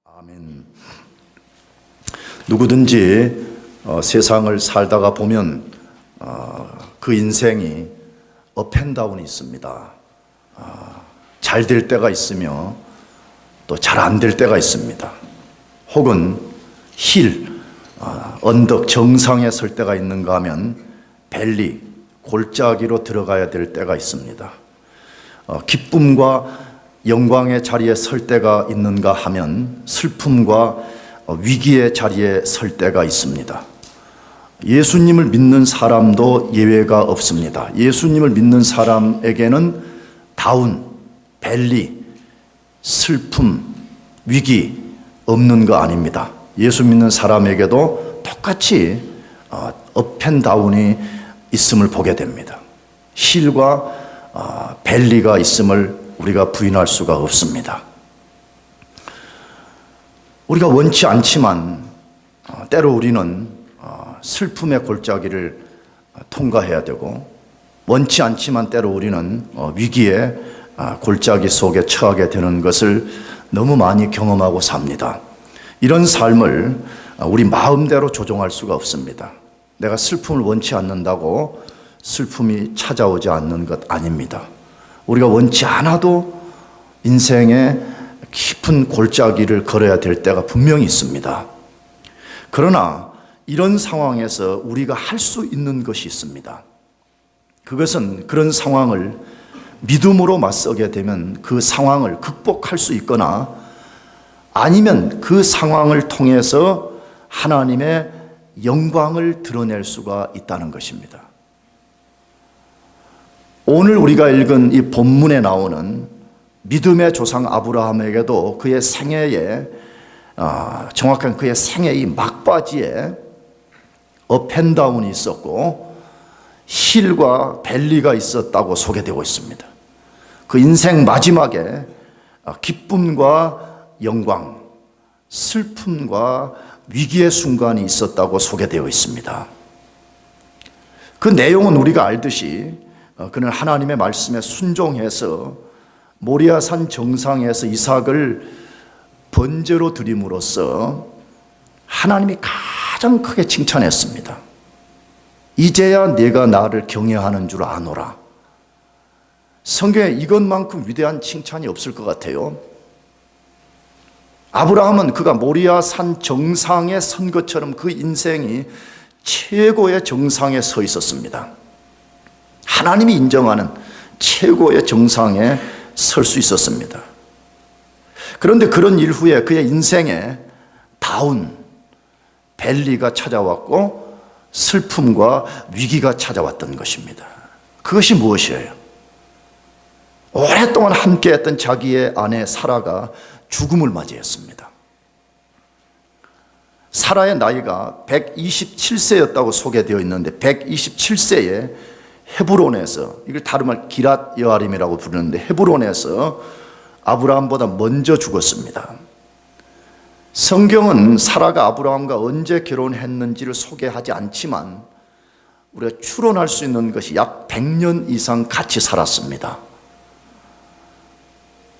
아멘. 누구든지 세상을 살다가 보면 그 인생이 업앤다운이 있습니다. 잘 될 때가 있으며 또 잘 안 될 때가 있습니다. 혹은 언덕 정상에 설 때가 있는가 하면 밸리, 골짜기로 들어가야 될 때가 있습니다. 기쁨과 영광의 자리에 설 때가 있는가 하면 슬픔과 위기의 자리에 설 때가 있습니다. 예수님을 믿는 사람도 예외가 없습니다. 예수님을 믿는 사람에게는 다운, 밸리, 슬픔, 위기 없는 거 아닙니다. 예수 믿는 사람에게도 똑같이 업앤다운이 있음을 보게 됩니다. 힐과 밸리가 있음을 우리가 부인할 수가 없습니다. 우리가 원치 않지만 때로 우리는 슬픔의 골짜기를 통과해야 되고, 원치 않지만 때로 우리는 위기의 골짜기 속에 처하게 되는 것을 너무 많이 경험하고 삽니다. 이런 삶을 우리 마음대로 조종할 수가 없습니다. 내가 슬픔을 원치 않는다고 슬픔이 찾아오지 않는 것 아닙니다. 우리가 원치 않아도 인생의 깊은 골짜기를 걸어야 될 때가 분명히 있습니다. 그러나 이런 상황에서 우리가 할 수 있는 것이 있습니다. 그것은 그런 상황을 믿음으로 맞서게 되면 그 상황을 극복할 수 있거나, 아니면 그 상황을 통해서 하나님의 영광을 드러낼 수가 있다는 것입니다. 오늘 우리가 읽은 이 본문에 나오는 믿음의 조상 아브라함에게도 그의 생애에, 정확한 그의 생애의 막바지에 업앤다운이 있었고 힐과 밸리가 있었다고 소개되고 있습니다. 그 인생 마지막에 기쁨과 영광, 슬픔과 위기의 순간이 있었다고 소개되어 있습니다. 그 내용은 우리가 알듯이 그는 하나님의 말씀에 순종해서 모리아산 정상에서 이삭을 번제로 드림으로써 하나님이 가장 크게 칭찬했습니다. 이제야 내가 나를 경외하는 줄 아노라. 성경에 이것만큼 위대한 칭찬이 없을 것 같아요. 아브라함은 그가 모리아산 정상에 선 것처럼 그 인생이 최고의 정상에 서 있었습니다. 하나님이 인정하는 최고의 정상에 설 수 있었습니다. 그런데 그런 일 후에 그의 인생에 다운, 밸리가 찾아왔고 슬픔과 위기가 찾아왔던 것입니다. 그것이 무엇이에요? 오랫동안 함께했던 자기의 아내 사라가 죽음을 맞이했습니다. 사라의 나이가 127세였다고 소개되어 있는데 127세에 헤브론에서, 이걸 다른 말 기랏 여아림이라고 부르는데 헤브론에서 아브라함보다 먼저 죽었습니다. 성경은 사라가 아브라함과 언제 결혼했는지를 소개하지 않지만 우리가 추론할 수 있는 것이 약 100년 이상 같이 살았습니다.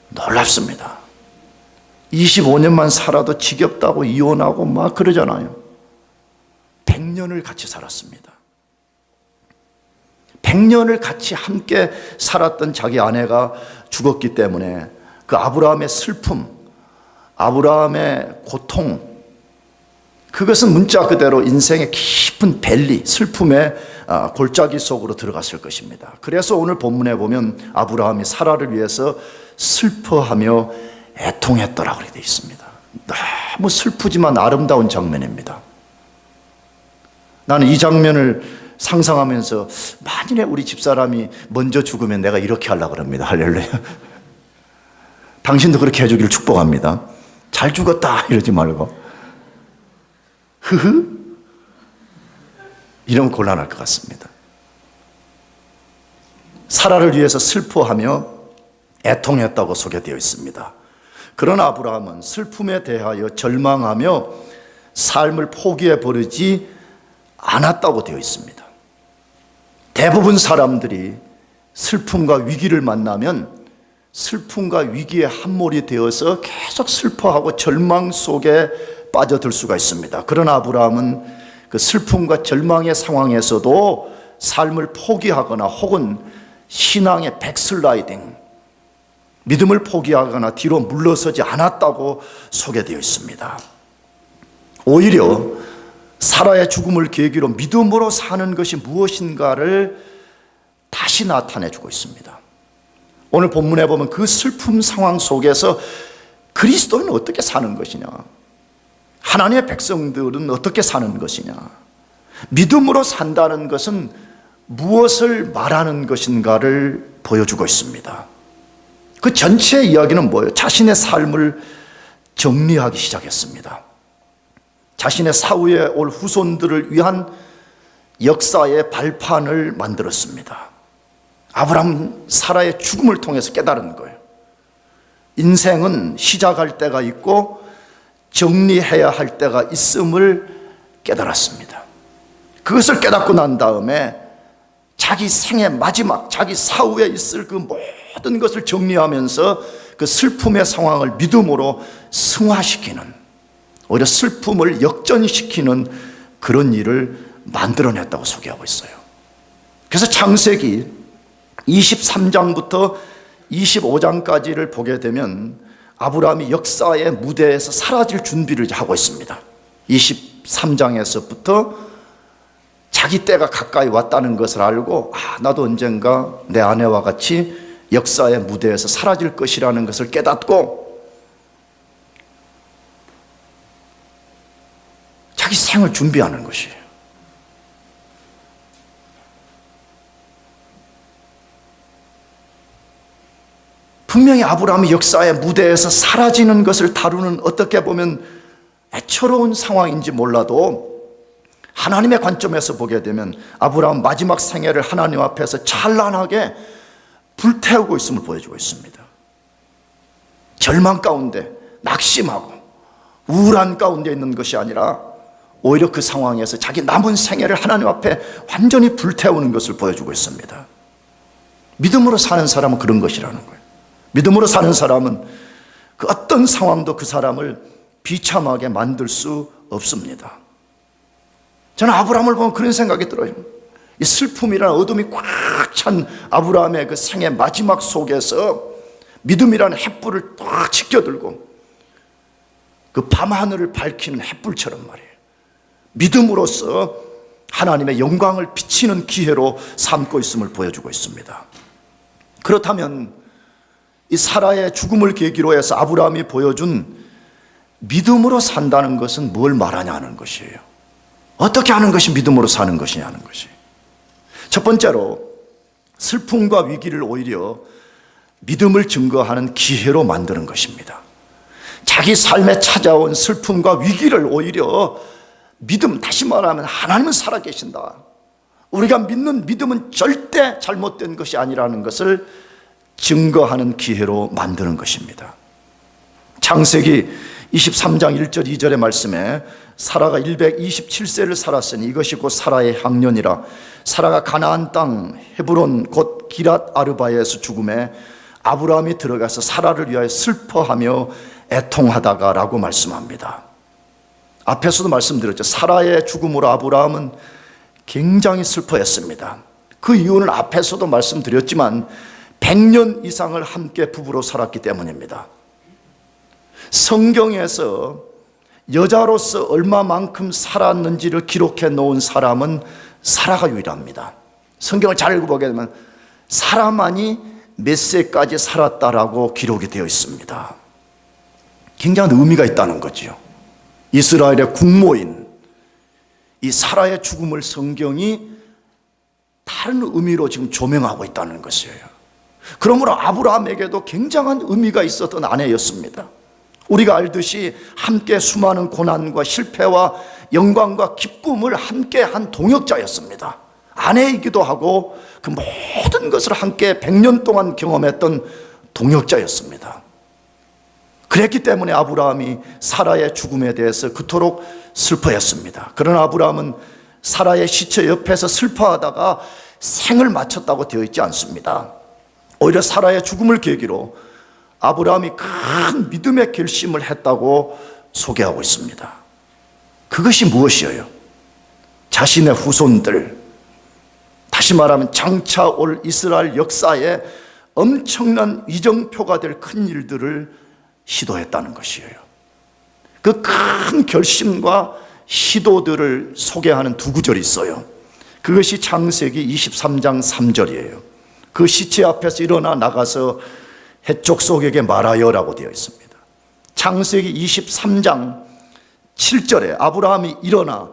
놀랍습니다. 25년만 살아도 지겹다고 이혼하고 막 그러잖아요. 100년을 같이 살았습니다. 100년을 같이 함께 살았던 자기 아내가 죽었기 때문에 그 아브라함의 슬픔, 아브라함의 고통, 그것은 문자 그대로 인생의 깊은 밸리, 슬픔의 골짜기 속으로 들어갔을 것입니다. 그래서 오늘 본문에 보면 아브라함이 사라를 위해서 슬퍼하며 애통했더라고 되어 있습니다. 너무 슬프지만 아름다운 장면입니다. 나는 이 장면을 상상하면서 만일에 우리 집사람이 먼저 죽으면 내가 이렇게 하려고 합니다. 할렐루야. 당신도 그렇게 해주기를 축복합니다. 잘 죽었다 이러지 말고 흐흐 이러면 곤란할 것 같습니다. 사라를 위해서 슬퍼하며 애통했다고 소개되어 있습니다. 그러나 아브라함은 슬픔에 대하여 절망하며 삶을 포기해버리지 않았다고 되어 있습니다. 대부분 사람들이 슬픔과 위기를 만나면 슬픔과 위기에 함몰이 되어서 계속 슬퍼하고 절망 속에 빠져들 수가 있습니다. 그러나 아브라함은 그 슬픔과 절망의 상황에서도 삶을 포기하거나 혹은 신앙의 백슬라이딩, 믿음을 포기하거나 뒤로 물러서지 않았다고 소개되어 있습니다. 오히려 사라의 죽음을 계기로 믿음으로 사는 것이 무엇인가를 다시 나타내주고 있습니다. 오늘 본문에 보면 그 슬픔 상황 속에서 그리스도인은 어떻게 사는 것이냐, 하나님의 백성들은 어떻게 사는 것이냐, 믿음으로 산다는 것은 무엇을 말하는 것인가를 보여주고 있습니다. 그 전체 이야기는 뭐예요? 자신의 삶을 정리하기 시작했습니다. 자신의 사후에 올 후손들을 위한 역사의 발판을 만들었습니다. 아브라함 사라의 죽음을 통해서 깨달은 거예요. 인생은 시작할 때가 있고 정리해야 할 때가 있음을 깨달았습니다. 그것을 깨닫고 난 다음에 자기 생의 마지막, 자기 사후에 있을 그 모든 것을 정리하면서 그 슬픔의 상황을 믿음으로 승화시키는, 오히려 슬픔을 역전시키는 그런 일을 만들어냈다고 소개하고 있어요. 그래서 창세기 23장부터 25장까지를 보게 되면 아브라함이 역사의 무대에서 사라질 준비를 하고 있습니다. 23장에서부터 자기 때가 가까이 왔다는 것을 알고, 나도 언젠가 내 아내와 같이 역사의 무대에서 사라질 것이라는 것을 깨닫고 자기 생을 준비하는 것이에요. 분명히 아브라함이 역사의 무대에서 사라지는 것을 다루는, 어떻게 보면 애처로운 상황인지 몰라도 하나님의 관점에서 보게 되면 아브라함 마지막 생애를 하나님 앞에서 찬란하게 불태우고 있음을 보여주고 있습니다. 절망 가운데 낙심하고 우울한 가운데 있는 것이 아니라 오히려 그 상황에서 자기 남은 생애를 하나님 앞에 완전히 불태우는 것을 보여주고 있습니다. 믿음으로 사는 사람은 그런 것이라는 거예요. 믿음으로 사는 사람은 그 어떤 상황도 그 사람을 비참하게 만들 수 없습니다. 저는 아브라함을 보면 그런 생각이 들어요. 이 슬픔이라는 어둠이 꽉 찬 아브라함의 그 생의 마지막 속에서 믿음이라는 횃불을 딱 지켜들고 그 밤하늘을 밝히는 횃불처럼 말이에요. 믿음으로써 하나님의 영광을 비치는 기회로 삼고 있음을 보여주고 있습니다. 그렇다면 이 사라의 죽음을 계기로 해서 아브라함이 보여준 믿음으로 산다는 것은 뭘 말하냐는 것이에요. 어떻게 하는 것이 믿음으로 사는 것이냐는 것이. 첫 번째로 슬픔과 위기를 오히려 믿음을 증거하는 기회로 만드는 것입니다. 자기 삶에 찾아온 슬픔과 위기를 오히려 믿음, 다시 말하면 하나님은 살아계신다, 우리가 믿는 믿음은 절대 잘못된 것이 아니라는 것을 증거하는 기회로 만드는 것입니다. 창세기 23장 1절 2절의 말씀에 사라가 127세를 살았으니 이것이 곧 사라의 향년이라. 사라가 가나안 땅 헤브론 곧 기랏 아르바에서 죽음에 아브라함이 들어가서 사라를 위하여 슬퍼하며 애통하다가 라고 말씀합니다. 앞에서도 말씀드렸죠. 사라의 죽음으로 아브라함은 굉장히 슬퍼했습니다. 그 이유는 앞에서도 말씀드렸지만 100년 이상을 함께 부부로 살았기 때문입니다. 성경에서 여자로서 얼마만큼 살았는지를 기록해 놓은 사람은 사라가 유일합니다. 성경을 잘 읽어보게 되면 사라만이 몇 세까지 살았다라고 기록이 되어 있습니다. 굉장한 의미가 있다는 거죠. 이스라엘의 국모인 이 사라의 죽음을 성경이 다른 의미로 지금 조명하고 있다는 것이에요. 그러므로 아브라함에게도 굉장한 의미가 있었던 아내였습니다. 우리가 알듯이 함께 수많은 고난과 실패와 영광과 기쁨을 함께 한 동역자였습니다. 아내이기도 하고 그 모든 것을 함께 100년 동안 경험했던 동역자였습니다. 그랬기 때문에 아브라함이 사라의 죽음에 대해서 그토록 슬퍼했습니다. 그러나 아브라함은 사라의 시체 옆에서 슬퍼하다가 생을 마쳤다고 되어 있지 않습니다. 오히려 사라의 죽음을 계기로 아브라함이 큰 믿음의 결심을 했다고 소개하고 있습니다. 그것이 무엇이에요? 자신의 후손들, 다시 말하면 장차 올 이스라엘 역사에 엄청난 이정표가 될 큰 일들을 시도했다는 것이에요. 그 큰 결심과 시도들을 소개하는 두 구절이 있어요. 그것이 창세기 23장 3절이에요. 그 시체 앞에서 일어나 나가서 헷족속에게 말하여라고 되어 있습니다. 창세기 23장 7절에 아브라함이 일어나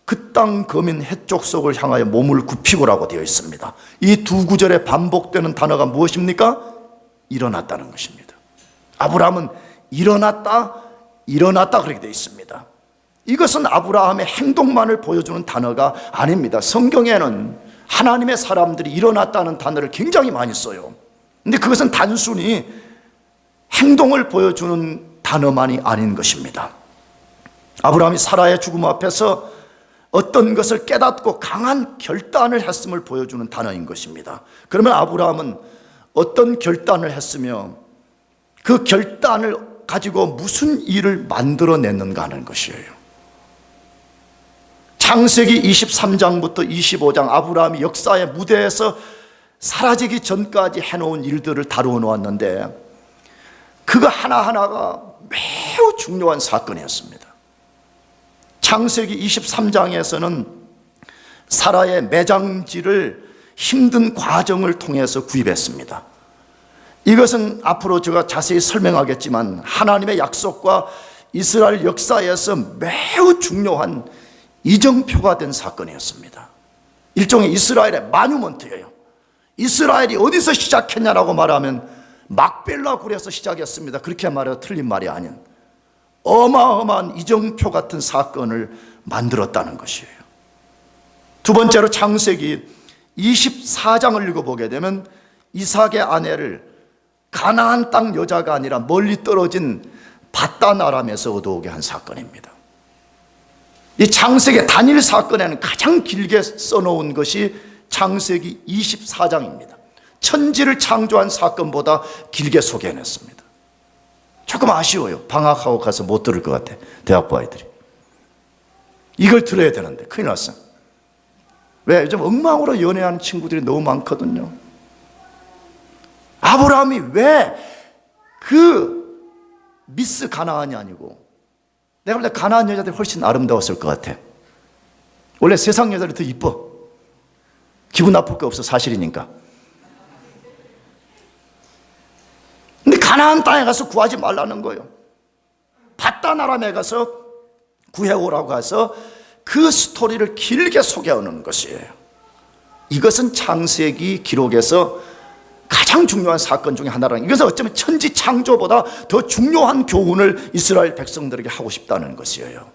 그 땅 거민 헷족속을 향하여 몸을 굽히고라고 되어 있습니다. 이 두 구절에 반복되는 단어가 무엇입니까? 일어났다는 것입니다. 아브라함은 일어났다 그렇게 되어 있습니다. 이것은 아브라함의 행동만을 보여주는 단어가 아닙니다. 성경에는 하나님의 사람들이 일어났다는 단어를 굉장히 많이 써요. 근데 그것은 단순히 행동을 보여주는 단어만이 아닌 것입니다. 아브라함이 사라의 죽음 앞에서 어떤 것을 깨닫고 강한 결단을 했음을 보여주는 단어인 것입니다. 그러면 아브라함은 어떤 결단을 했으며 그 결단을 가지고 무슨 일을 만들어냈는가 하는 것이에요. 창세기 23장부터 25장 아브라함이 역사의 무대에서 사라지기 전까지 해놓은 일들을 다루어 놓았는데 그거 하나하나가 매우 중요한 사건이었습니다. 창세기 23장에서는 사라의 매장지를 힘든 과정을 통해서 구입했습니다. 이것은 앞으로 제가 자세히 설명하겠지만 하나님의 약속과 이스라엘 역사에서 매우 중요한 이정표가 된 사건이었습니다. 일종의 이스라엘의 마뉴먼트예요. 이스라엘이 어디서 시작했냐라고 말하면 막벨라 굴에서 시작했습니다. 그렇게 말해도 틀린 말이 아닌 어마어마한 이정표 같은 사건을 만들었다는 것이에요. 두 번째로 창세기 24장을 읽어보게 되면 이삭의 아내를 가나안 땅 여자가 아니라 멀리 떨어진 밧단 아람에서 얻어오게 한 사건입니다. 이 창세기 단일 사건에는 가장 길게 써놓은 것이 창세기 24장입니다. 천지를 창조한 사건보다 길게 소개해냈습니다. 조금 아쉬워요. 방학하고 가서 못 들을 것 같아. 대학부 아이들이. 이걸 들어야 되는데 큰일 났어. 왜? 요즘 엉망으로 연애하는 친구들이 너무 많거든요. 아브라함이 왜 그 미스 가나안이 아니고, 내가 볼 때 가나안 여자들이 훨씬 아름다웠을 것 같아. 원래 세상 여자들이 더 이뻐. 기분 나쁠 거 없어. 사실이니까. 근데 가나안 땅에 가서 구하지 말라는 거예요. 밧단 아람에 가서 구해오라고 해서 그 스토리를 길게 소개하는 것이에요. 이것은 창세기 기록에서 가장 중요한 사건 중에 하나라는, 이것은 어쩌면 천지 창조보다 더 중요한 교훈을 이스라엘 백성들에게 하고 싶다는 것이에요.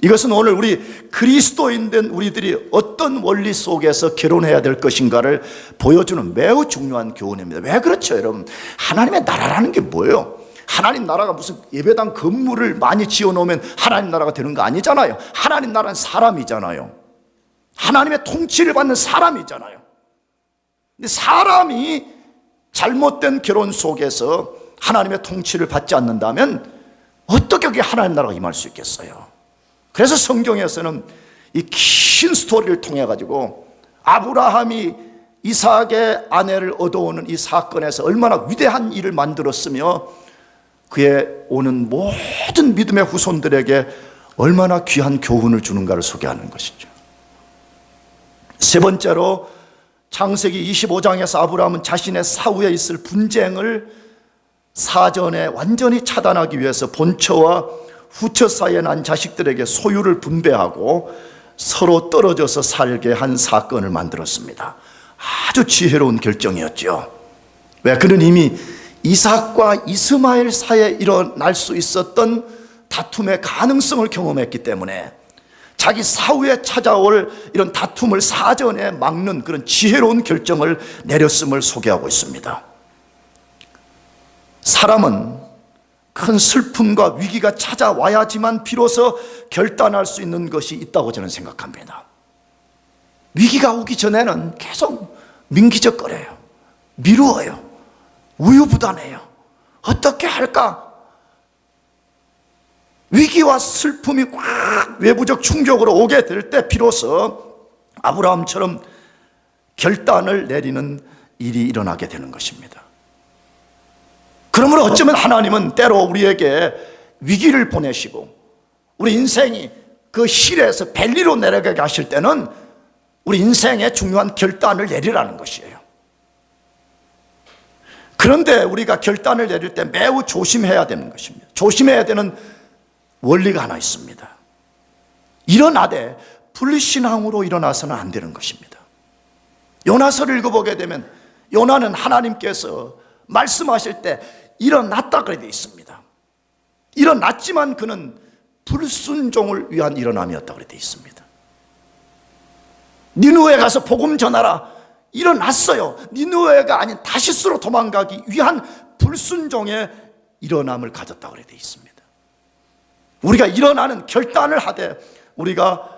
이것은 오늘 우리 그리스도인된 우리들이 어떤 원리 속에서 결혼해야 될 것인가를 보여주는 매우 중요한 교훈입니다. 왜 그렇죠, 여러분? 하나님의 나라라는 게 뭐예요? 하나님 나라가 무슨 예배당 건물을 많이 지어놓으면 하나님 나라가 되는 거 아니잖아요. 하나님 나라는 사람이잖아요. 하나님의 통치를 받는 사람이잖아요. 근데 사람이 잘못된 결혼 속에서 하나님의 통치를 받지 않는다면 어떻게 그게 하나님 나라가 임할 수 있겠어요? 그래서 성경에서는 이 긴 스토리를 통해 가지고 아브라함이 이삭의 아내를 얻어오는 이 사건에서 얼마나 위대한 일을 만들었으며 그의 오는 모든 믿음의 후손들에게 얼마나 귀한 교훈을 주는가를 소개하는 것이죠. 세 번째로 창세기 25장에서 아브라함은 자신의 사후에 있을 분쟁을 사전에 완전히 차단하기 위해서 본처와 후처 사이에 난 자식들에게 소유를 분배하고 서로 떨어져서 살게 한 사건을 만들었습니다. 아주 지혜로운 결정이었죠. 왜? 그는 이미 이삭과 이스마엘 사이에 일어날 수 있었던 다툼의 가능성을 경험했기 때문에 자기 사후에 찾아올 이런 다툼을 사전에 막는 그런 지혜로운 결정을 내렸음을 소개하고 있습니다. 사람은 큰 슬픔과 위기가 찾아와야지만 비로소 결단할 수 있는 것이 있다고 저는 생각합니다. 위기가 오기 전에는 계속 민기적거려요. 미루어요. 우유부단해요. 어떻게 할까? 위기와 슬픔이 꽉 외부적 충격으로 오게 될 때 비로소 아브라함처럼 결단을 내리는 일이 일어나게 되는 것입니다. 그러므로 어쩌면 하나님은 때로 우리에게 위기를 보내시고 우리 인생이 그 실에서 밸리로 내려가게 하실 때는 우리 인생의 중요한 결단을 내리라는 것이에요. 그런데 우리가 결단을 내릴 때 매우 조심해야 되는 것입니다. 조심해야 되는 원리가 하나 있습니다. 일어나되 불신앙으로 일어나서는 안 되는 것입니다. 요나서를 읽어보게 되면 요나는 하나님께서 말씀하실 때 일어났다 그래 되어 있습니다. 일어났지만 그는 불순종을 위한 일어남이었다 그래 되어 있습니다. 니느웨에 가서 복음 전하라. 일어났어요. 니느웨가 아닌 다시스로 도망가기 위한 불순종의 일어남을 가졌다 그래 되어 있습니다. 우리가 일어나는 결단을 하되 우리가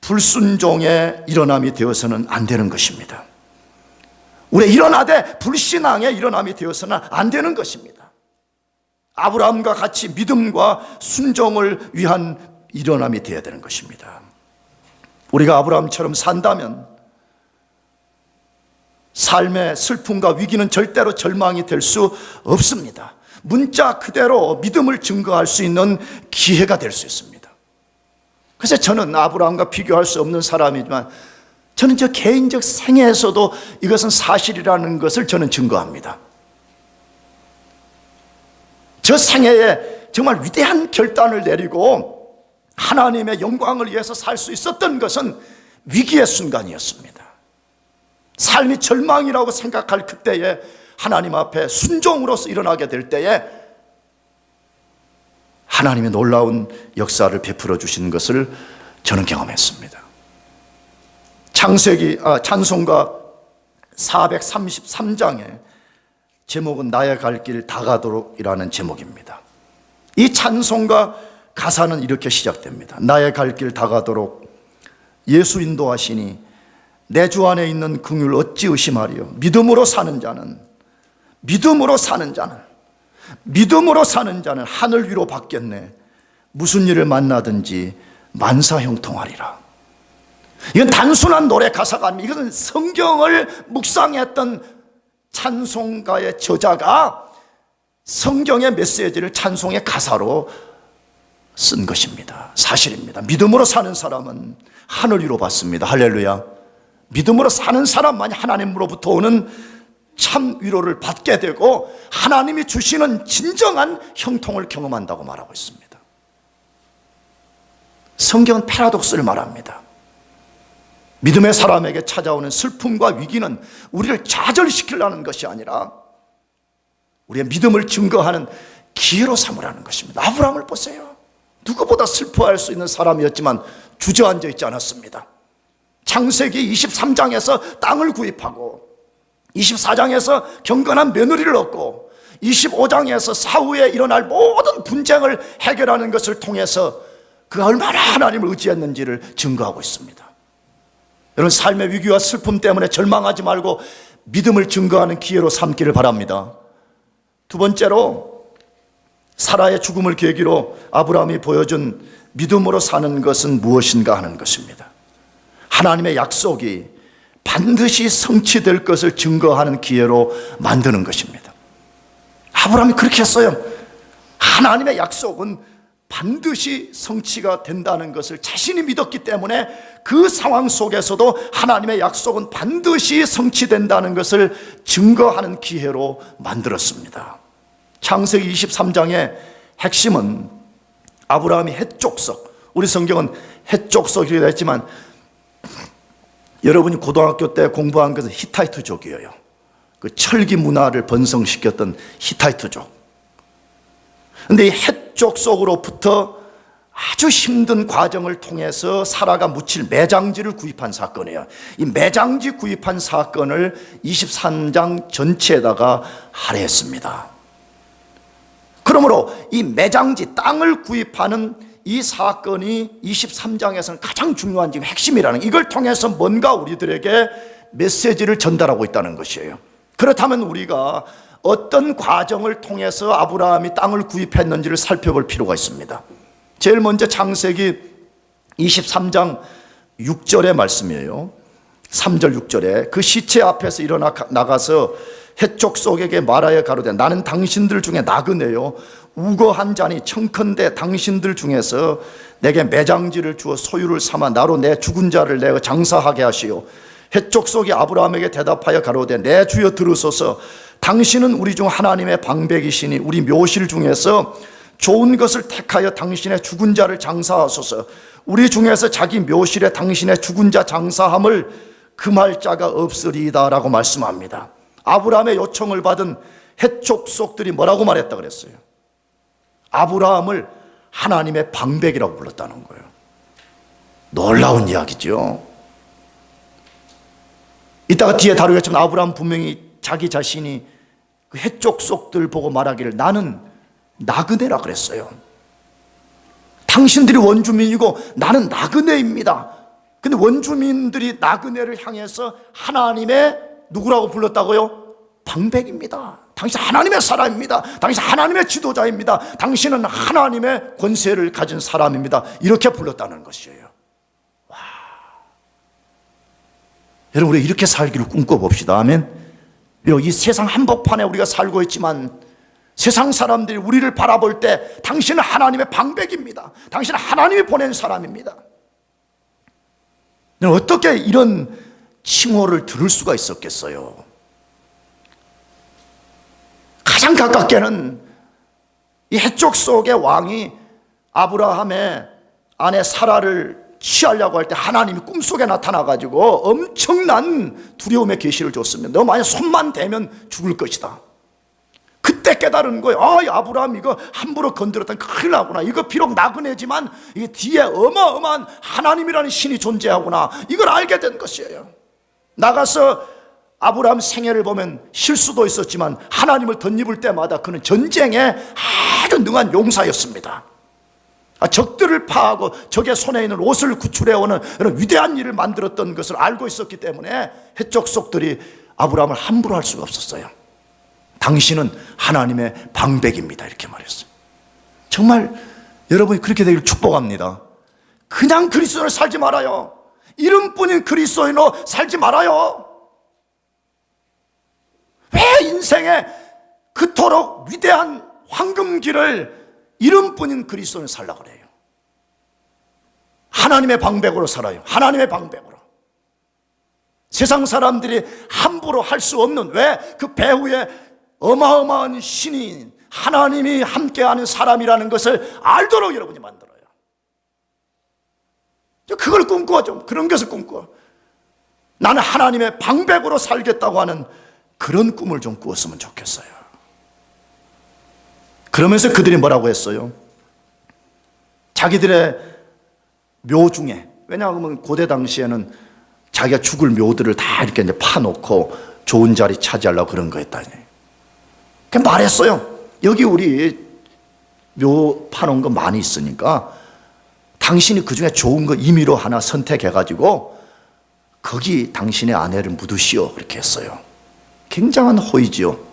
불순종의 일어남이 되어서는 안 되는 것입니다. 우리가 일어나되 불신앙의 일어남이 되어서는 안 되는 것입니다. 아브라함과 같이 믿음과 순종을 위한 일어남이 되어야 되는 것입니다. 우리가 아브라함처럼 산다면 삶의 슬픔과 위기는 절대로 절망이 될 수 없습니다. 문자 그대로 믿음을 증거할 수 있는 기회가 될 수 있습니다. 그래서 저는 아브라함과 비교할 수 없는 사람이지만 저는 저 개인적 생애에서도 이것은 사실이라는 것을 저는 증거합니다. 저 생애에 정말 위대한 결단을 내리고 하나님의 영광을 위해서 살 수 있었던 것은 위기의 순간이었습니다. 삶이 절망이라고 생각할 그때에 하나님 앞에 순종으로서 일어나게 될 때에 하나님의 놀라운 역사를 베풀어 주시는 것을 저는 경험했습니다. 찬송가 433장의 제목은 나의 갈 길 다가도록이라는 제목입니다. 이 찬송가 가사는 이렇게 시작됩니다. 나의 갈 길 다가도록 예수 인도하시니 내 주 안에 있는 긍휼 어찌 의심하리요. 믿음으로 사는 자는 하늘 위로 받겠네. 무슨 일을 만나든지 만사형통하리라. 이건 단순한 노래 가사가 아닙니다. 이것은 성경을 묵상했던 찬송가의 저자가 성경의 메시지를 찬송의 가사로 쓴 것입니다. 사실입니다. 믿음으로 사는 사람은 하늘 위로 받습니다. 할렐루야. 믿음으로 사는 사람만이 하나님으로부터 오는 참 위로를 받게 되고 하나님이 주시는 진정한 형통을 경험한다고 말하고 있습니다. 성경은 패러독스를 말합니다. 믿음의 사람에게 찾아오는 슬픔과 위기는 우리를 좌절시키려는 것이 아니라 우리의 믿음을 증거하는 기회로 삼으라는 것입니다. 아브라함을 보세요. 누구보다 슬퍼할 수 있는 사람이었지만 주저앉아 있지 않았습니다. 창세기 23장에서 땅을 구입하고 24장에서 경건한 며느리를 얻고 25장에서 사후에 일어날 모든 분쟁을 해결하는 것을 통해서 그가 얼마나 하나님을 의지했는지를 증거하고 있습니다. 여러분, 삶의 위기와 슬픔 때문에 절망하지 말고 믿음을 증거하는 기회로 삼기를 바랍니다. 두 번째로 사라의 죽음을 계기로 아브라함이 보여준 믿음으로 사는 것은 무엇인가 하는 것입니다. 하나님의 약속이 반드시 성취될 것을 증거하는 기회로 만드는 것입니다. 아브라함이 그렇게 했어요. 하나님의 약속은 반드시 성취가 된다는 것을 자신이 믿었기 때문에 그 상황 속에서도 하나님의 약속은 반드시 성취된다는 것을 증거하는 기회로 만들었습니다. 창세기 23장의 핵심은 아브라함이 헷족석, 우리 성경은 헷족석이라고 했지만 여러분이 고등학교 때 공부한 것은 히타이트족이에요. 그 철기 문화를 번성시켰던 히타이트족. 그런데 이 헷족 속으로부터 아주 힘든 과정을 통해서 사라가 묻힐 매장지를 구입한 사건이에요. 이 매장지 구입한 사건을 23장 전체에다가 할애했습니다. 그러므로 이 매장지, 땅을 구입하는 이 사건이 23장에서는 가장 중요한 지금 핵심이라는, 이걸 통해서 뭔가 우리들에게 메시지를 전달하고 있다는 것이에요. 그렇다면 우리가 어떤 과정을 통해서 아브라함이 땅을 구입했는지를 살펴볼 필요가 있습니다. 제일 먼저 창세기 23장 6절의 말씀이에요. 3절 6절에 그 시체 앞에서 일어나 나가서 해쪽 속에게 말하여 가로되 나는 당신들 중에 나그네요 우거한 자니 청컨대 당신들 중에서 내게 매장지를 주어 소유를 삼아 나로 내 죽은 자를 내어 장사하게 하시오. 해쪽 속이 아브라함에게 대답하여 가로되 내 주여 들으소서. 당신은 우리 중 하나님의 방백이시니 우리 묘실 중에서 좋은 것을 택하여 당신의 죽은 자를 장사하소서. 우리 중에서 자기 묘실에 당신의 죽은 자 장사함을 금할 자가 없으리이다 라고 말씀합니다. 아브라함의 요청을 받은 해쪽 속들이 뭐라고 말했다 그랬어요? 아브라함을 하나님의 방백이라고 불렀다는 거예요. 놀라운 이야기죠. 이따가 뒤에 다루겠지만 아브라함 분명히 자기 자신이 그 해쪽 속들 보고 말하기를 나는 나그네라 그랬어요. 당신들이 원주민이고 나는 나그네입니다. 근데 원주민들이 나그네를 향해서 하나님의 누구라고 불렀다고요? 방백입니다. 당신 하나님의 사람입니다. 당신 하나님의 지도자입니다. 당신은 하나님의 권세를 가진 사람입니다. 이렇게 불렀다는 것이에요. 와. 여러분 우리 이렇게 살기를 꿈꿔봅시다. 아멘. 이 세상 한복판에 우리가 살고 있지만 세상 사람들이 우리를 바라볼 때 당신은 하나님의 방백입니다. 당신은 하나님이 보낸 사람입니다. 어떻게 이런 칭호를 들을 수가 있었겠어요? 가장 가깝게는 이 해쪽 속의 왕이 아브라함의 아내 사라를 취하려고 할 때 하나님이 꿈속에 나타나가지고 엄청난 두려움의 계시를 줬습니다. 너 만약 손만 대면 죽을 것이다. 그때 깨달은 거예요. 이 아브라함 이거 함부로 건드렸다면 큰일 나구나. 이거 비록 나그네지만 이 뒤에 어마어마한 하나님이라는 신이 존재하구나. 이걸 알게 된 것이에요. 나가서 아브라함 생애를 보면 실수도 있었지만 하나님을 덧입을 때마다 그는 전쟁에 아주 능한 용사였습니다. 적들을 파하고 적의 손에 있는 옷을 구출해오는 이런 위대한 일을 만들었던 것을 알고 있었기 때문에 해쪽 속들이 아브라함을 함부로 할 수가 없었어요. 당신은 하나님의 방백입니다 이렇게 말했어요. 정말 여러분이 그렇게 되기를 축복합니다. 그냥 그리스도인으로 살지 말아요. 이름뿐인 그리스도인으로 살지 말아요. 왜 인생에 그토록 위대한 황금길을 이름뿐인 그리스도인으로 살라고 그래요? 하나님의 방백으로 살아요. 하나님의 방백으로. 세상 사람들이 함부로 할 수 없는, 왜? 그 배후에 어마어마한 신이 하나님이 함께하는 사람이라는 것을 알도록 여러분이 만들어요. 그걸 꿈꿔. 좀 그런 것을 꿈꿔. 나는 하나님의 방백으로 살겠다고 하는 그런 꿈을 좀 꾸었으면 좋겠어요. 그러면서 그들이 뭐라고 했어요? 자기들의 묘 중에, 왜냐하면 고대 당시에는 자기가 죽을 묘들을 다 이렇게 이제 파놓고 좋은 자리 차지하려고 그런 거였다니. 그냥 말했어요. 여기 우리 묘 파놓은 거 많이 있으니까 당신이 그 중에 좋은 거 임의로 하나 선택해가지고 거기 당신의 아내를 묻으시오. 그렇게 했어요. 굉장한 호의지요.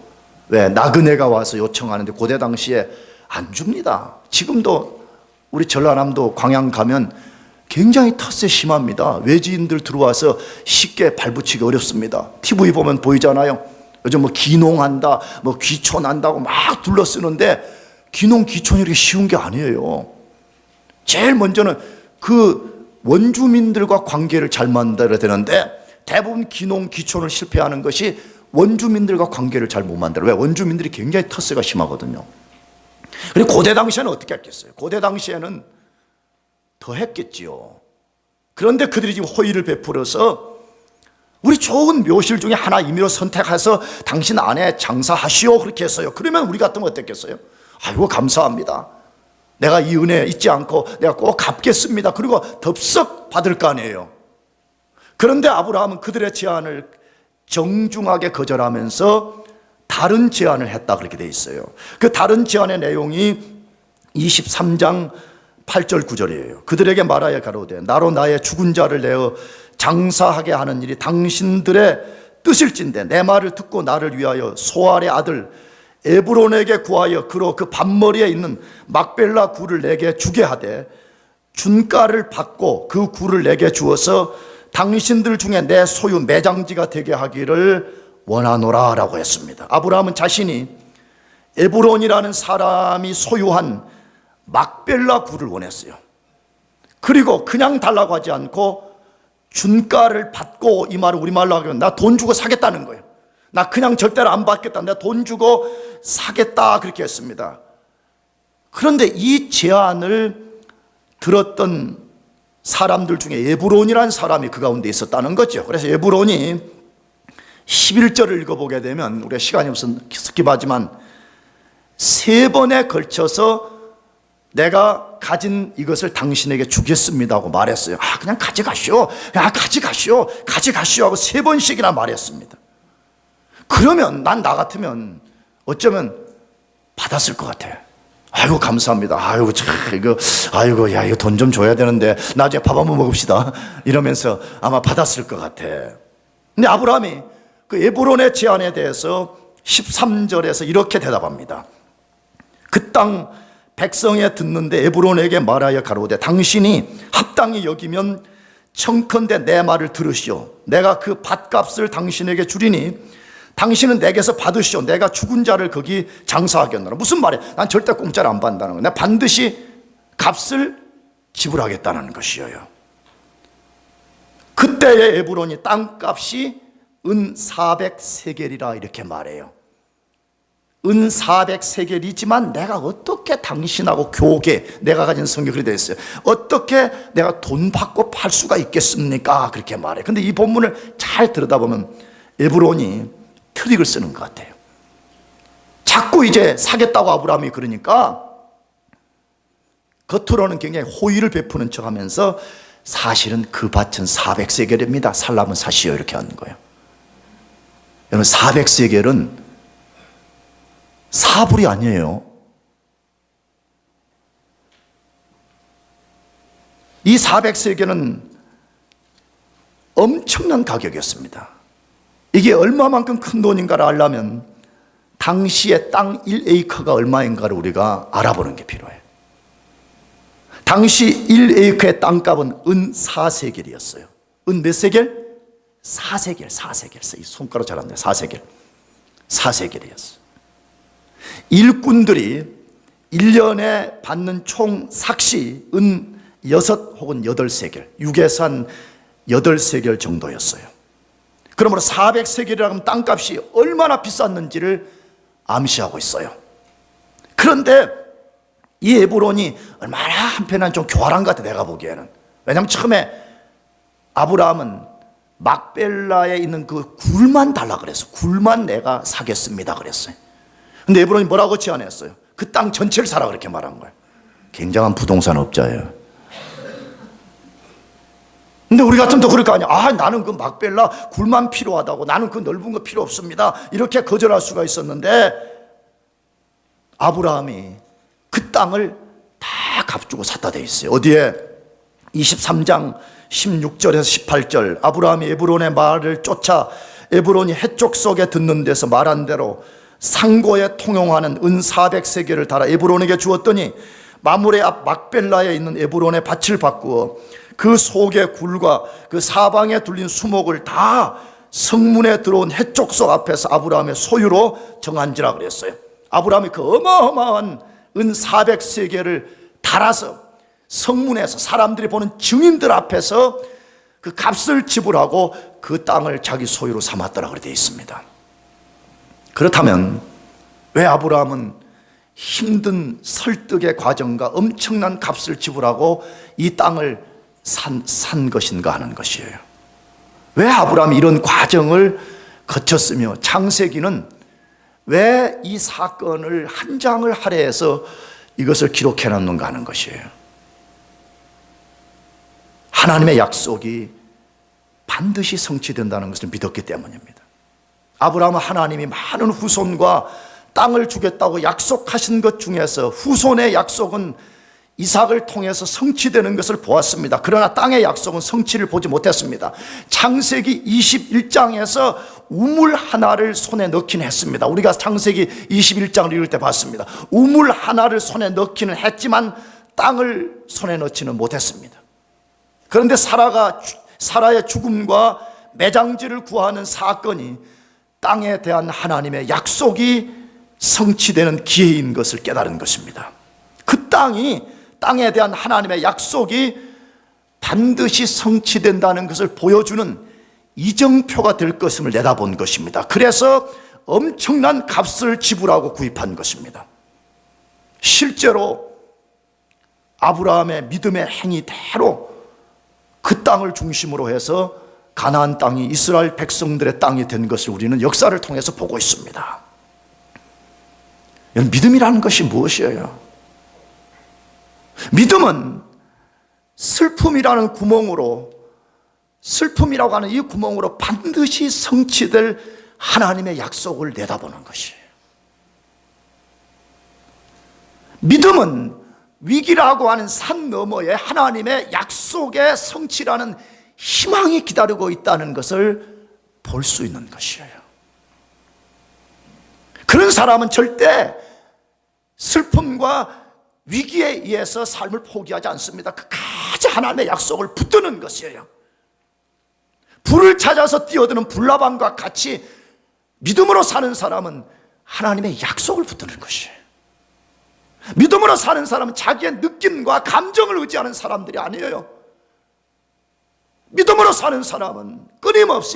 왜? 나그네가 와서 요청하는데 고대 당시에 안 줍니다. 지금도 우리 전라남도 광양 가면 굉장히 텃세 심합니다. 외지인들 들어와서 쉽게 발붙이기 어렵습니다. TV 보면 보이잖아요. 요즘 뭐 귀농한다, 뭐 귀촌한다고 막 둘러쓰는데 귀농 귀촌이 이렇게 쉬운 게 아니에요. 제일 먼저는 그 원주민들과 관계를 잘 만들어야 되는데 대부분 귀농 귀촌을 실패하는 것이 원주민들과 관계를 잘 못 만들어요. 왜? 원주민들이 굉장히 텃세가 심하거든요. 그리고 고대 당시에는 어떻게 했겠어요? 고대 당시에는 더 했겠지요. 그런데 그들이 지금 호의를 베풀어서 우리 좋은 묘실 중에 하나 임의로 선택해서 당신 아내 장사하시오 그렇게 했어요. 그러면 우리 같으면 어땠겠어요? 아이고 감사합니다. 내가 이 은혜 잊지 않고 내가 꼭 갚겠습니다. 그리고 덥석 받을 거 아니에요. 그런데 아브라함은 그들의 제안을 정중하게 거절하면서 다른 제안을 했다 그렇게 돼 있어요. 그 다른 제안의 내용이 23장 8절 9절이에요. 그들에게 말하여 가로되 나로 나의 죽은 자를 내어 장사하게 하는 일이 당신들의 뜻일진대 내 말을 듣고 나를 위하여 소알의 아들 에브론에게 구하여 그로 그 반머리에 있는 막벨라 굴을 내게 주게 하되 준가를 받고 그 굴을 내게 주어서 당신들 중에 내 소유 매장지가 되게 하기를 원하노라 라고 했습니다. 아브라함은 자신이 에브론이라는 사람이 소유한 막벨라 굴을 원했어요. 그리고 그냥 달라고 하지 않고 준가를 받고, 이 말을 우리말로 하면 나 돈 주고 사겠다는 거예요. 나 그냥 절대로 안 받겠다. 내가 돈 주고 사겠다 그렇게 했습니다. 그런데 이 제안을 들었던 사람들 중에 에브론이라는 사람이 그 가운데 있었다는 거죠. 그래서 에브론이 11절을 읽어보게 되면, 우리가 시간이 없어서 스킵하지만 3번에 걸쳐서 내가 가진 이것을 당신에게 주겠습니다 하고 말했어요. 그냥 가져가시오. 가져가시오. 가져가시오 하고 3번씩이나 말했습니다. 그러면 나 같으면 어쩌면 받았을 것 같아. 아이고 감사합니다. 아이고 이거 돈 좀 줘야 되는데 나중에 밥 한번 먹읍시다 이러면서 아마 받았을 것 같아. 근데 아브라함이 그 에브론의 제안에 대해서 13절에서 이렇게 대답합니다. 그 땅 백성에 듣는데 에브론에게 말하여 가로되 당신이 합당히 여기면 청컨대 내 말을 들으시오. 내가 그 밭값을 당신에게 주리니 당신은 내게서 받으시오. 내가 죽은 자를 거기 장사하겠노라. 무슨 말이야? 난 절대 공짜로 안 받는다는 거야. 내가 반드시 값을 지불하겠다는 것이에요. 그때의 에브론이 땅값이 은 400세겔이라 이렇게 말해요. 은 400세겔이지만 내가 어떻게 당신하고 내가 가진 성경이 그렇게 되어 있어요. 어떻게 내가 돈 받고 팔 수가 있겠습니까? 그렇게 말해요. 근데 이 본문을 잘 들여다보면 에브론이 트릭을 쓰는 것 같아요. 자꾸 이제 사겠다고 아브라함이 그러니까 겉으로는 굉장히 호의를 베푸는 척 하면서 사실은 그 밭은 400세겔입니다. 살라면 사시오. 이렇게 하는 거예요. 여러분 400세겔은 사불이 아니에요. 이 400세겔은 엄청난 가격이었습니다. 이게 얼마만큼 큰 돈인가를 알려면 당시의 땅 1에이커가 얼마인가를 우리가 알아보는 게 필요해요. 당시 1에이커의 땅값은 은 4세겔이었어요. 은 몇 세겔? 4세겔. 이 손가락 잘 안 돼요. 4세겔이었어요. 일꾼들이 1년에 받는 총 삭시 은 6 혹은 8세겔, 6에서 한 8세겔 정도였어요. 그러므로 400세겔이라고 하면 땅값이 얼마나 비쌌는지를 암시하고 있어요. 그런데 이 에브론이 얼마나 한편은 좀 교활한 것 같아, 내가 보기에는. 왜냐하면 처음에 아브라함은 막벨라에 있는 그 굴만 달라 그랬어. 굴만 내가 사겠습니다 그랬어요. 근데 에브론이 뭐라고 제안했어요? 그 땅 전체를 사라 그렇게 말한 거예요. 굉장한 부동산 업자예요. 근데 우리 같으면 또 그럴 거 아니야. 나는 그 막벨라 굴만 필요하다고, 나는 그 넓은 거 필요 없습니다, 이렇게 거절할 수가 있었는데 아브라함이 그 땅을 다 값주고 샀다 돼 있어요. 어디에? 23장 16절에서 18절. 아브라함이 에브론의 말을 쫓아 에브론이 해쪽 속에 듣는 데서 말한 대로 상고에 통용하는 은 400세겔을 달아 에브론에게 주었더니 마므레 앞 막벨라에 있는 에브론의 밭을 바꾸어 그 속의 굴과 그 사방에 둘린 수목을 다 성문에 들어온 해쪽 속 앞에서 아브라함의 소유로 정한지라 그랬어요. 아브라함이 그 어마어마한 은 400세겔을 달아서 성문에서 사람들이 보는 증인들 앞에서 그 값을 지불하고 그 땅을 자기 소유로 삼았더라 그렇게 되어 있습니다. 그렇다면 왜 아브라함은 힘든 설득의 과정과 엄청난 값을 지불하고 이 땅을 산 것인가 하는 것이에요. 왜 아브라함이 이런 과정을 거쳤으며 창세기는 왜 이 사건을 한 장을 할애해서 이것을 기록해 놨는가 하는 것이에요. 하나님의 약속이 반드시 성취된다는 것을 믿었기 때문입니다. 아브라함은 하나님이 많은 후손과 땅을 주겠다고 약속하신 것 중에서 후손의 약속은 이삭을 통해서 성취되는 것을 보았습니다. 그러나 땅의 약속은 성취를 보지 못했습니다. 창세기 21장에서 우물 하나를 손에 넣긴 했습니다. 우리가 창세기 21장을 읽을 때 봤습니다. 우물 하나를 손에 넣기는 했지만 땅을 손에 넣지는 못했습니다. 그런데 사라의 죽음과 매장지를 구하는 사건이 땅에 대한 하나님의 약속이 성취되는 기회인 것을 깨달은 것입니다. 그 땅에 대한 하나님의 약속이 반드시 성취된다는 것을 보여주는 이정표가 될 것임을 내다본 것입니다. 그래서 엄청난 값을 지불하고 구입한 것입니다. 실제로 아브라함의 믿음의 행위대로 그 땅을 중심으로 해서 가나안 땅이 이스라엘 백성들의 땅이 된 것을 우리는 역사를 통해서 보고 있습니다. 믿음이라는 것이 무엇이에요? 믿음은 슬픔이라는 구멍으로, 슬픔이라고 하는 이 구멍으로 반드시 성취될 하나님의 약속을 내다보는 것이에요. 믿음은 위기라고 하는 산 너머에 하나님의 약속의 성취라는 희망이 기다리고 있다는 것을 볼 수 있는 것이에요. 그런 사람은 절대 슬픔과 위기에 의해서 삶을 포기하지 않습니다. 끝까지 하나님의 약속을 붙드는 것이에요. 불을 찾아서 뛰어드는 불나방과 같이 믿음으로 사는 사람은 하나님의 약속을 붙드는 것이에요. 믿음으로 사는 사람은 자기의 느낌과 감정을 의지하는 사람들이 아니에요. 믿음으로 사는 사람은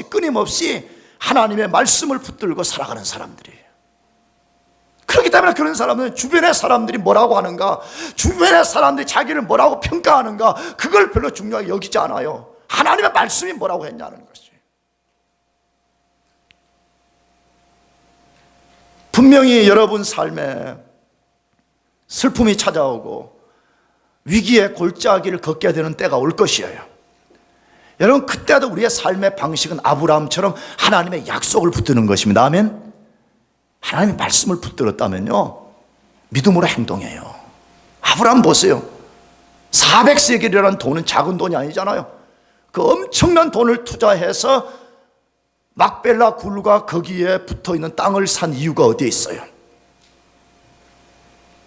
끊임없이 하나님의 말씀을 붙들고 살아가는 사람들이에요. 그렇기 때문에 그런 사람은 주변의 사람들이 뭐라고 하는가, 주변의 사람들이 자기를 뭐라고 평가하는가, 그걸 별로 중요하게 여기지 않아요. 하나님의 말씀이 뭐라고 했냐는 것이. 분명히 여러분 삶에 슬픔이 찾아오고 위기의 골짜기를 걷게 되는 때가 올 것이에요. 여러분, 그때도 우리의 삶의 방식은 아브라함처럼 하나님의 약속을 붙드는 것입니다. 아멘. 하나님의 말씀을 붙들었다면요, 믿음으로 행동해요. 아브라함 보세요. 400세겔이라는 돈은 작은 돈이 아니잖아요. 그 엄청난 돈을 투자해서 막벨라 굴과 거기에 붙어있는 땅을 산 이유가 어디에 있어요?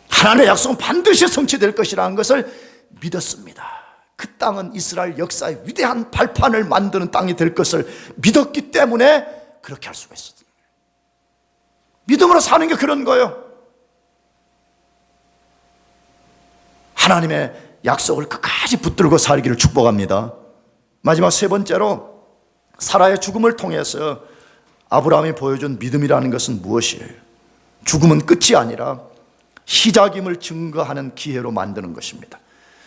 하나님의 약속은 반드시 성취될 것이라는 것을 믿었습니다. 그 땅은 이스라엘 역사의 위대한 발판을 만드는 땅이 될 것을 믿었기 때문에 그렇게 할 수가 있었어요. 믿음으로 사는 게 그런 거예요. 하나님의 약속을 끝까지 붙들고 살기를 축복합니다. 마지막 세 번째로, 사라의 죽음을 통해서 아브라함이 보여준 믿음이라는 것은 무엇이에요? 죽음은 끝이 아니라 시작임을 증거하는 기회로 만드는 것입니다.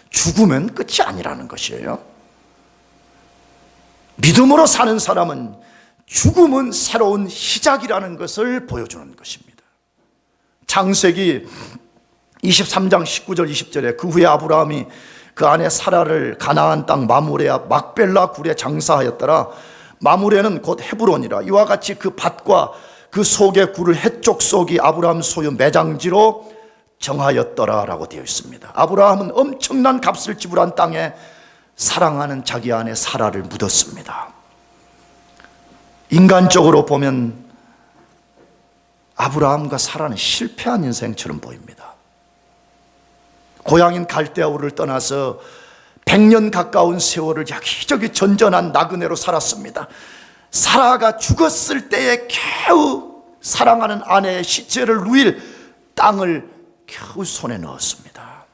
죽으면 끝이 아니라는 것이에요. 믿음으로 사는 사람은 죽음은 새로운 시작이라는 것을 보여주는 것입니다. 창세기 23장 19절 20절에 그 후에 아브라함이 그 아내 사라를 가나안 땅 마므레 앞 막벨라 굴에 장사하였더라. 마므레는 곧 헤브론이라. 이와 같이 그 밭과 그 속의 굴을 해쪽 속이 아브라함 소유 매장지로 정하였더라 라고 되어 있습니다. 아브라함은 엄청난 값을 지불한 땅에 사랑하는 자기 아내 사라를 묻었습니다. 인간적으로 보면 아브라함과 사라는 실패한 인생처럼 보입니다. 고향인 갈대아우를 떠나서 100년 가까운 세월을 여기저기 전전한 나그네로 살았습니다. 사라가 죽었을 때에 겨우 사랑하는 아내의 시체를 누일 땅을 겨우 손에 넣었습니다.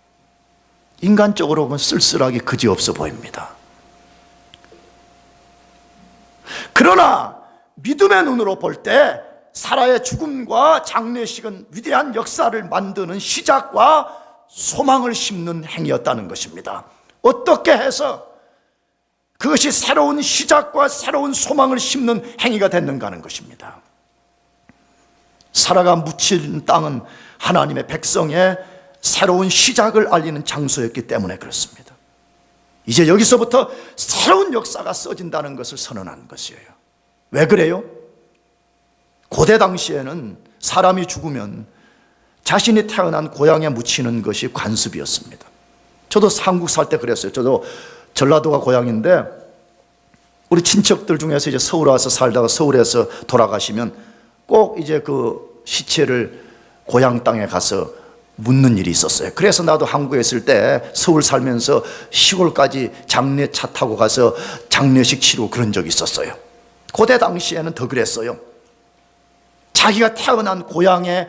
인간적으로 보면 쓸쓸하게 그지없어 보입니다. 그러나 믿음의 눈으로 볼 때 사라의 죽음과 장례식은 위대한 역사를 만드는 시작과 소망을 심는 행위였다는 것입니다. 어떻게 해서 그것이 새로운 시작과 새로운 소망을 심는 행위가 됐는가 하는 것입니다. 사라가 묻힌 땅은 하나님의 백성의 새로운 시작을 알리는 장소였기 때문에 그렇습니다. 이제 여기서부터 새로운 역사가 써진다는 것을 선언한 것이에요. 왜 그래요? 고대 당시에는 사람이 죽으면 자신이 태어난 고향에 묻히는 것이 관습이었습니다. 저도 한국 살 때 그랬어요. 저도 전라도가 고향인데 우리 친척들 중에서 이제 서울 와서 살다가 서울에서 돌아가시면 꼭 이제 그 시체를 고향 땅에 가서 묻는 일이 있었어요. 그래서 나도 한국에 있을 때 서울 살면서 시골까지 장례차 타고 가서 장례식 치르고 그런 적이 있었어요. 고대 당시에는 더 그랬어요. 자기가 태어난 고향에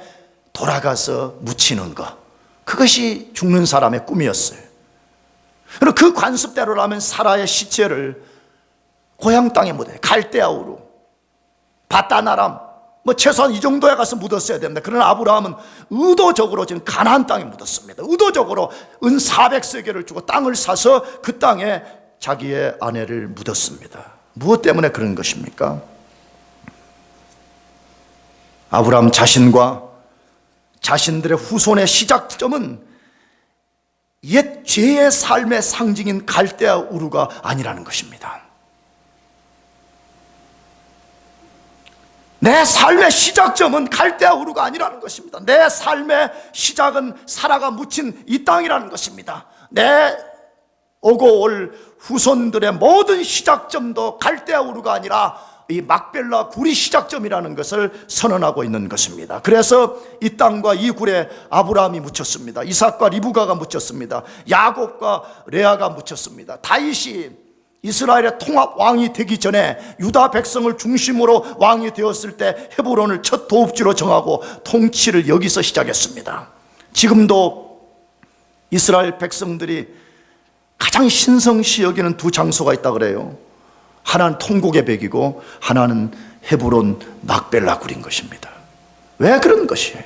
돌아가서 묻히는 것, 그것이 죽는 사람의 꿈이었어요. 그리고 그 관습대로라면 사라의 시체를 고향 땅에 묻어요. 갈대아우로, 바다나람, 최소한 이 정도에 가서 묻었어야 됩니다. 그러나 아브라함은 의도적으로 지금 가나안 땅에 묻었습니다. 의도적으로 은 400세겔을 주고 땅을 사서 그 땅에 자기의 아내를 묻었습니다. 무엇 때문에 그런 것입니까? 아브라함 자신과 자신들의 후손의 시작점은 옛 죄의 삶의 상징인 갈대아 우르가 아니라는 것입니다. 내 삶의 시작점은 갈대아 우르가 아니라는 것입니다. 내 삶의 시작은 사라가 묻힌 이 땅이라는 것입니다. 내 오고 올 후손들의 모든 시작점도 갈대아 우르가 아니라 이 막벨라 굴이 시작점이라는 것을 선언하고 있는 것입니다. 그래서 이 땅과 이 굴에 아브라함이 묻혔습니다. 이삭과 리브가가 묻혔습니다. 야곱과 레아가 묻혔습니다. 다윗이 이스라엘의 통합 왕이 되기 전에 유다 백성을 중심으로 왕이 되었을 때 헤브론을 첫 도읍지로 정하고 통치를 여기서 시작했습니다. 지금도 이스라엘 백성들이 가장 신성시 여기는 두 장소가 있다 그래요. 하나는 통곡의 벽이고 하나는 헤브론 막벨라 굴인 것입니다. 왜 그런 것이에요?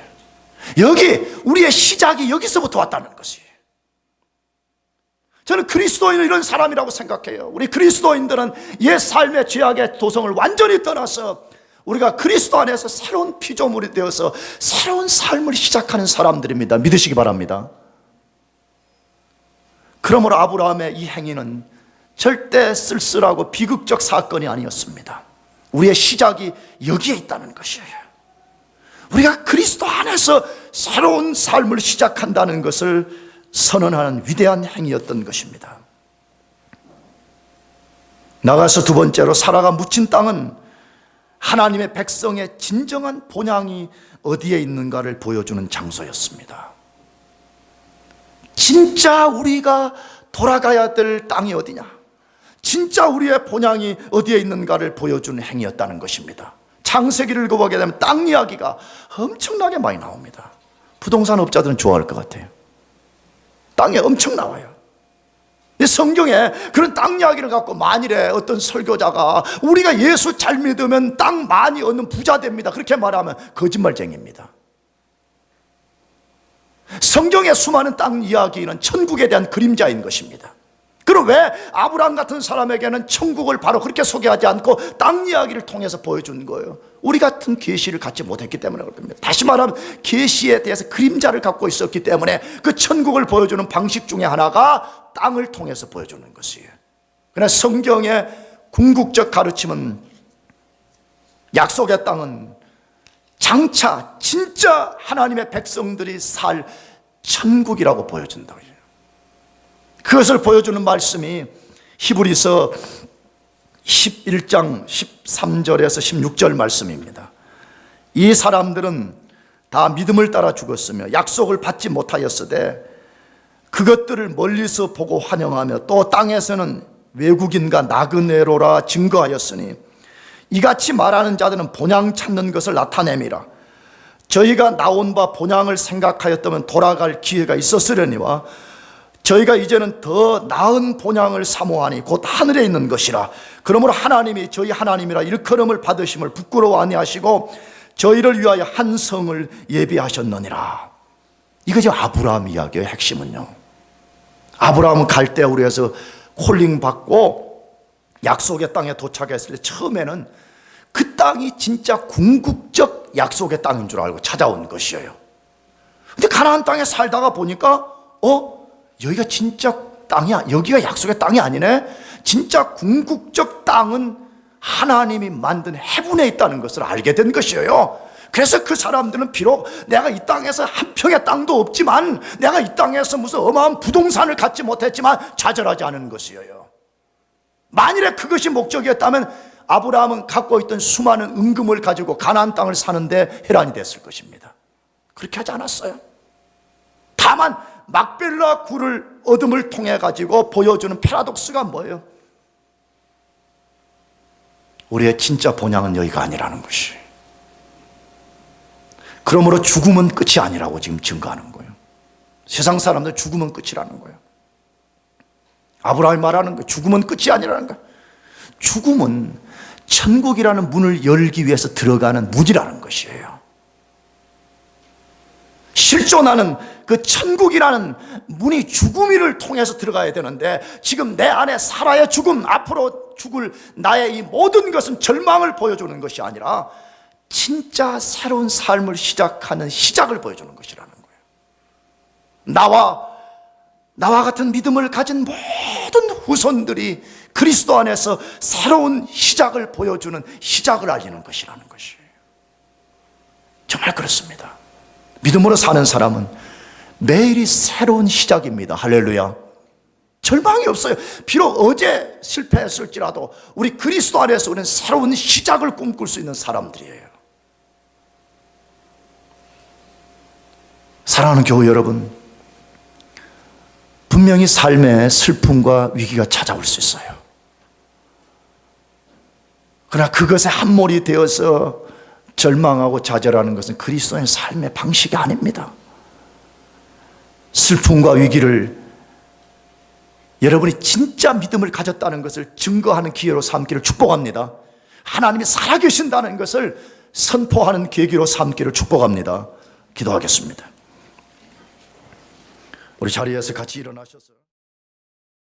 여기 우리의 시작이 여기서부터 왔다는 것이에요. 저는 그리스도인은 이런 사람이라고 생각해요. 우리 그리스도인들은 옛 삶의 죄악의 도성을 완전히 떠나서 우리가 그리스도 안에서 새로운 피조물이 되어서 새로운 삶을 시작하는 사람들입니다. 믿으시기 바랍니다. 그러므로 아브라함의 이 행위는 절대 쓸쓸하고 비극적 사건이 아니었습니다. 우리의 시작이 여기에 있다는 것이에요. 우리가 그리스도 안에서 새로운 삶을 시작한다는 것을 선언하는 위대한 행위였던 것입니다. 나가서 두 번째로 사라가 묻힌 땅은 하나님의 백성의 진정한 본향이 어디에 있는가를 보여주는 장소였습니다. 진짜 우리가 돌아가야 될 땅이 어디냐, 진짜 우리의 본향이 어디에 있는가를 보여주는 행위였다는 것입니다. 창세기를 읽어보게 되면 땅 이야기가 엄청나게 많이 나옵니다. 부동산 업자들은 좋아할 것 같아요. 땅에 엄청 나와요. 성경에 그런 땅 이야기를 갖고 만일에 어떤 설교자가 우리가 예수 잘 믿으면 땅 많이 얻는 부자 됩니다, 그렇게 말하면 거짓말쟁이입니다. 성경의 수많은 땅 이야기는 천국에 대한 그림자인 것입니다. 그럼 왜 아브라함 같은 사람에게는 천국을 바로 그렇게 소개하지 않고 땅 이야기를 통해서 보여준 거예요? 우리 같은 계시를 갖지 못했기 때문에 그렇습니다. 다시 말하면 계시에 대해서 그림자를 갖고 있었기 때문에 그 천국을 보여주는 방식 중에 하나가 땅을 통해서 보여주는 것이에요. 그러나 성경의 궁극적 가르침은 약속의 땅은 장차 진짜 하나님의 백성들이 살 천국이라고 보여준다고 해요. 그것을 보여주는 말씀이 히브리서 11장 13절에서 16절 말씀입니다. 이 사람들은 다 믿음을 따라 죽었으며 약속을 받지 못하였으되 그것들을 멀리서 보고 환영하며 또 땅에서는 외국인과 나그네로라 증거하였으니 이같이 말하는 자들은 본향 찾는 것을 나타냄이라. 저희가 나온 바 본향을 생각하였다면 돌아갈 기회가 있었으려니와 저희가 이제는 더 나은 본향을 사모하니 곧 하늘에 있는 것이라. 그러므로 하나님이 저희 하나님이라 일컬음을 받으심을 부끄러워 아니하시고 저희를 위하여 한 성을 예비하셨느니라. 이것이 아브라함 이야기의 핵심은요, 아브라함은 갈대아 우르에서 콜링 받고 약속의 땅에 도착했을 때 처음에는 그 땅이 진짜 궁극적 약속의 땅인 줄 알고 찾아온 것이에요. 근데 가나안 땅에 살다가 보니까 여기가 진짜 땅이야, 여기가 약속의 땅이 아니네. 진짜 궁극적 땅은 하나님이 만든 해분에 있다는 것을 알게 된 것이에요. 그래서 그 사람들은 비록 내가 이 땅에서 한 평의 땅도 없지만, 내가 이 땅에서 무슨 어마어마한 부동산을 갖지 못했지만 좌절하지 않은 것이에요. 만일에 그것이 목적이었다면 아브라함은 갖고 있던 수많은 은금을 가지고 가나안 땅을 사는데 혈안이 됐을 것입니다. 그렇게 하지 않았어요. 다만 막벨라 굴을 얻음을 통해 가지고 보여주는 패러독스가 뭐예요? 우리의 진짜 본향은 여기가 아니라는 것이. 그러므로 죽음은 끝이 아니라고 지금 증거하는 거예요. 세상 사람들 죽음은 끝이라는 거예요. 아브라함이 말하는 거, 죽음은 끝이 아니라는 거예요. 죽음은 천국이라는 문을 열기 위해서 들어가는 문이라는 것이에요. 실존하는 그 천국이라는 문이 죽음이를 통해서 들어가야 되는데, 지금 내 안에 사라의 죽음, 앞으로 죽을 나의 이 모든 것은 절망을 보여주는 것이 아니라 진짜 새로운 삶을 시작하는 시작을 보여주는 것이라는 거예요. 나와 같은 믿음을 가진 모든 후손들이 그리스도 안에서 새로운 시작을 보여주는, 시작을 알리는 것이라는 것이에요. 정말 그렇습니다. 믿음으로 사는 사람은 매일이 새로운 시작입니다. 할렐루야. 절망이 없어요. 비록 어제 실패했을지라도 우리 그리스도 안에서 우리는 새로운 시작을 꿈꿀 수 있는 사람들이에요. 사랑하는 교우 여러분, 분명히 삶에 슬픔과 위기가 찾아올 수 있어요. 그러나 그것에 함몰이 되어서 절망하고 좌절하는 것은 그리스도의 삶의 방식이 아닙니다. 슬픔과 위기를 여러분이 진짜 믿음을 가졌다는 것을 증거하는 기회로 삼기를 축복합니다. 하나님이 살아계신다는 것을 선포하는 계기로 삼기를 축복합니다. 기도하겠습니다. 우리 자리에서 같이 일어나셔서